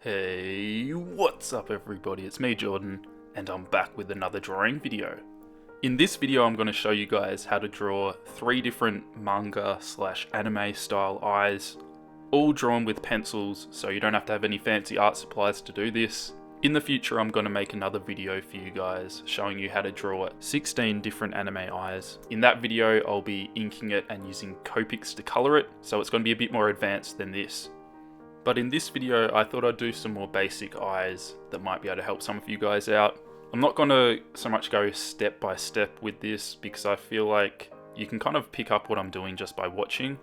Hey, what's up everybody? It's me, Jordan, and I'm back with another drawing video. In this video, I'm going to show you guys how to draw 3 different manga/anime style eyes, all drawn with pencils, so you don't have to have any fancy art supplies to do this. In the future, I'm going to make another video for you guys showing you how to draw 16 different anime eyes. In that video, I'll be inking it and using Copics to colour it, so it's going to be a bit more advanced than this. But in this video, I thought I'd do some more basic eyes that might be able to help some of you guys out. I'm not going to so much go step by step with this because I feel like you can kind of pick up what I'm doing just by watching.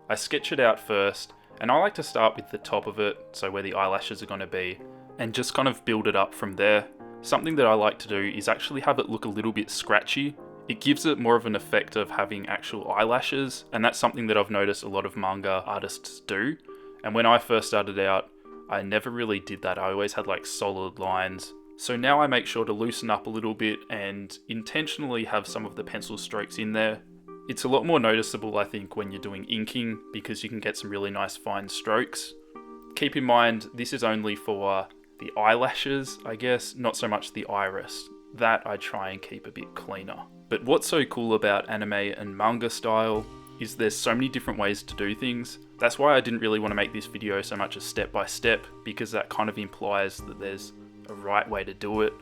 I sketch it out first, and I like to start with the top of it, so where the eyelashes are going to be, and just kind of build it up from there. Something that I like to do is actually have it look a little bit scratchy. It gives it more of an effect of having actual eyelashes, and that's something that I've noticed a lot of manga artists do. And when I first started out, I never really did that. I always had like solid lines. So now I make sure to loosen up a little bit and intentionally have some of the pencil strokes in there. It's a lot more noticeable, I think, when you're doing inking because you can get some really nice fine strokes. Keep in mind, this is only for the eyelashes, I guess, not so much the iris. That I try and keep a bit cleaner. But what's so cool about anime and manga style is there's so many different ways to do things. That's why I didn't really want to make this video so much as step by step, because that kind of implies that there's a right way to do it,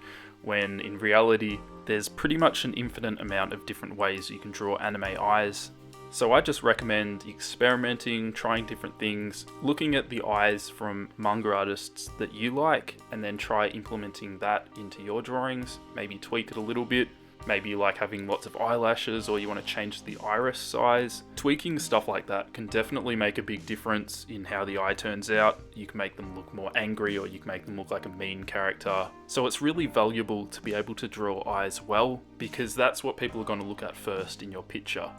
when in reality there's pretty much an infinite amount of different ways you can draw anime eyes. So I just recommend experimenting, trying different things, looking at the eyes from manga artists that you like, and then try implementing that into your drawings. Maybe tweak it a little bit. Maybe you like having lots of eyelashes, or you want to change the iris size. Tweaking stuff like that can definitely make a big difference in how the eye turns out. You can make them look more angry, or you can make them look like a mean character. So it's really valuable to be able to draw eyes well, because that's what people are going to look at first in your picture.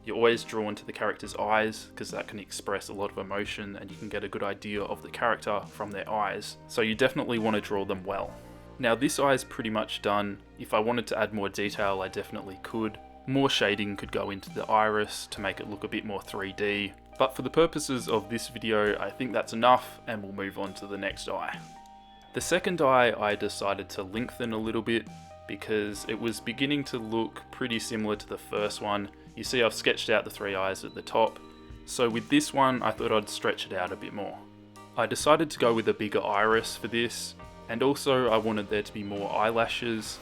You're always drawn to the character's eyes, because that can express a lot of emotion and you can get a good idea of the character from their eyes. So you definitely want to draw them well. Now this eye is pretty much done. If I wanted to add more detail, I definitely could. More shading could go into the iris to make it look a bit more 3D. But for the purposes of this video, I think that's enough, and we'll move on to the next eye. The second eye I decided to lengthen a little bit because it was beginning to look pretty similar to the first one. You see, I've sketched out the 3 eyes at the top. So with this one, I thought I'd stretch it out a bit more. I decided to go with a bigger iris for this. And also I wanted there to be more eyelashes,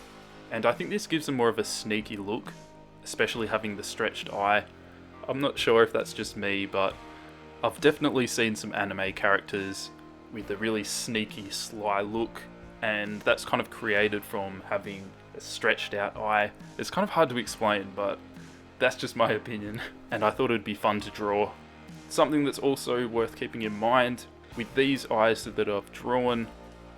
and I think this gives them more of a sneaky look, especially having the stretched eye. I'm not sure if that's just me, but I've definitely seen some anime characters with a really sneaky, sly look, and that's kind of created from having a stretched out eye. It's kind of hard to explain, but that's just my opinion, and I thought it'd be fun to draw. Something that's also worth keeping in mind, with these eyes that I've drawn,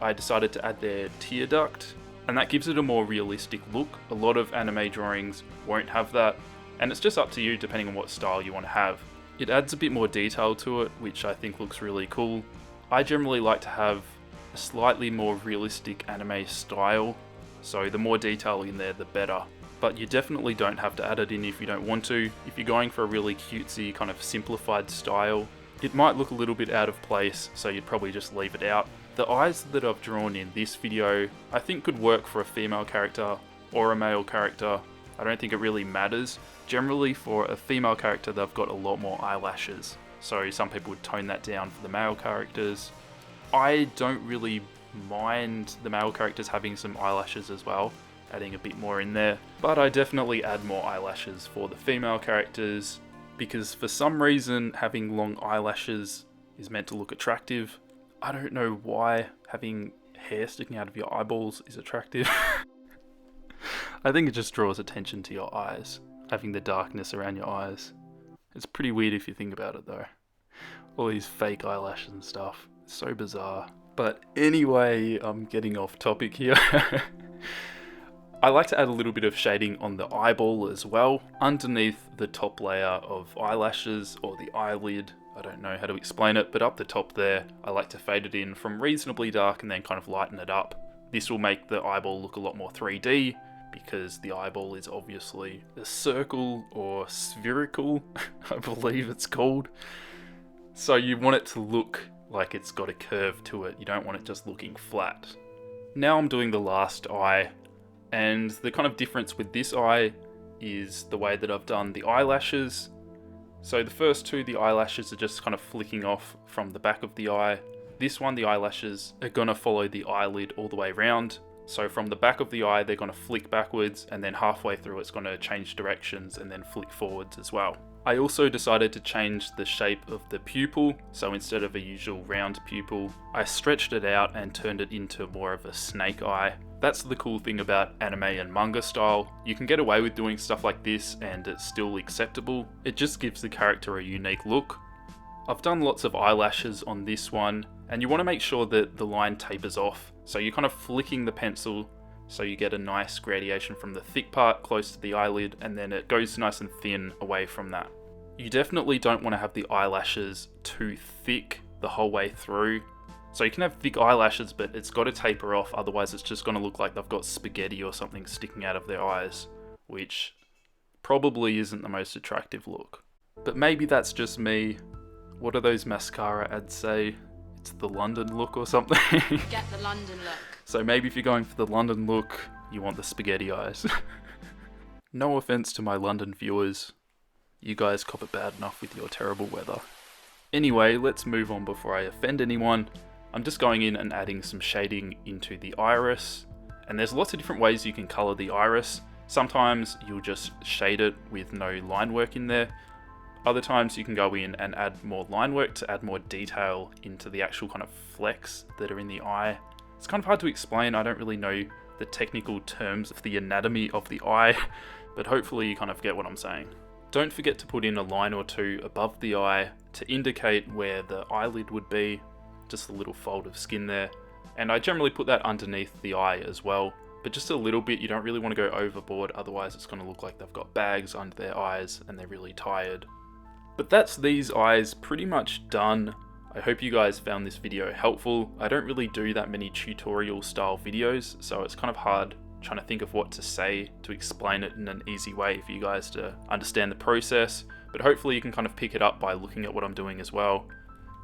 I decided to add their tear duct, and that gives it a more realistic look. A lot of anime drawings won't have that, and it's just up to you depending on what style you want to have. It adds a bit more detail to it, which I think looks really cool. I generally like to have a slightly more realistic anime style, so the more detail in there the better. But you definitely don't have to add it in if you don't want to. If you're going for a really cutesy kind of simplified style, it might look a little bit out of place, so you'd probably just leave it out. The eyes that I've drawn in this video, I think could work for a female character or a male character. I don't think it really matters. Generally for a female character, they've got a lot more eyelashes. So some people would tone that down for the male characters. I don't really mind the male characters having some eyelashes as well, adding a bit more in there. But I definitely add more eyelashes for the female characters, because for some reason having long eyelashes is meant to look attractive. I don't know why having hair sticking out of your eyeballs is attractive. I think it just draws attention to your eyes, having the darkness around your eyes. It's pretty weird if you think about it though. All these fake eyelashes and stuff. It's so bizarre. But anyway, I'm getting off topic here. I like to add a little bit of shading on the eyeball as well, underneath the top layer of eyelashes or the eyelid. I don't know how to explain it, but up the top there, I like to fade it in from reasonably dark and then kind of lighten it up. This will make the eyeball look a lot more 3D, because the eyeball is obviously a circle or spherical, I believe it's called. So you want it to look like it's got a curve to it. You don't want it just looking flat. Now I'm doing the last eye, and the kind of difference with this eye is the way that I've done the eyelashes. So the first two, the eyelashes are just kind of flicking off from the back of the eye. This one, the eyelashes are gonna follow the eyelid all the way around. So from the back of the eye, they're gonna flick backwards, and then halfway through it's gonna change directions and then flick forwards as well. I also decided to change the shape of the pupil. So instead of a usual round pupil, I stretched it out and turned it into more of a snake eye. That's the cool thing about anime and manga style. You can get away with doing stuff like this and it's still acceptable. It just gives the character a unique look. I've done lots of eyelashes on this one, and you want to make sure that the line tapers off. So you're kind of flicking the pencil so you get a nice gradation from the thick part close to the eyelid, and then it goes nice and thin away from that. You definitely don't want to have the eyelashes too thick the whole way through. So you can have thick eyelashes, but it's got to taper off, otherwise it's just going to look like they've got spaghetti or something sticking out of their eyes, which probably isn't the most attractive look. But maybe that's just me. What do those mascara ads say? It's the London look or something? Get the London look. So maybe if you're going for the London look, you want the spaghetti eyes. No offense to my London viewers. You guys cop it bad enough with your terrible weather. Anyway, let's move on before I offend anyone. I'm just going in and adding some shading into the iris. And there's lots of different ways you can color the iris. Sometimes you'll just shade it with no line work in there. Other times you can go in and add more line work to add more detail into the actual kind of flecks that are in the eye. It's kind of hard to explain. I don't really know the technical terms of the anatomy of the eye, but hopefully you kind of get what I'm saying. Don't forget to put in a line or two above the eye to indicate where the eyelid would be, just a little fold of skin there. And I generally put that underneath the eye as well, but just a little bit. You don't really want to go overboard, otherwise it's going to look like they've got bags under their eyes and they're really tired. But that's these eyes pretty much done. I hope you guys found this video helpful. I don't really do that many tutorial style videos, so it's kind of hard trying to think of what to say to explain it in an easy way for you guys to understand the process, but hopefully you can kind of pick it up by looking at what I'm doing as well.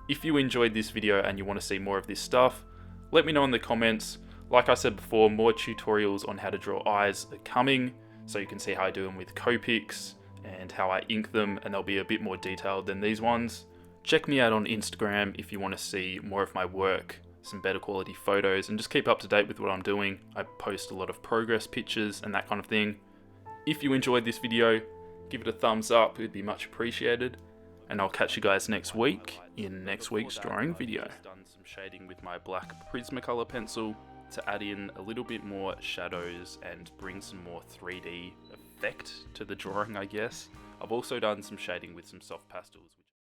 If you enjoyed this video and you want to see more of this stuff, let me know in the comments. Like I said before, more tutorials on how to draw eyes are coming, so you can see how I do them with Copics and how I ink them, and they'll be a bit more detailed than these ones. Check me out on Instagram if you want to see more of my work, some better quality photos, and just keep up to date with what I'm doing. I post a lot of progress pictures and that kind of thing. If you enjoyed this video, give it a thumbs up, it'd be much appreciated. And I'll catch you guys next week in next week's drawing video. I've done some shading with my black Prismacolor pencil to add in a little bit more shadows and bring some more 3D effect to the drawing, I guess. I've also done some shading with some soft pastels.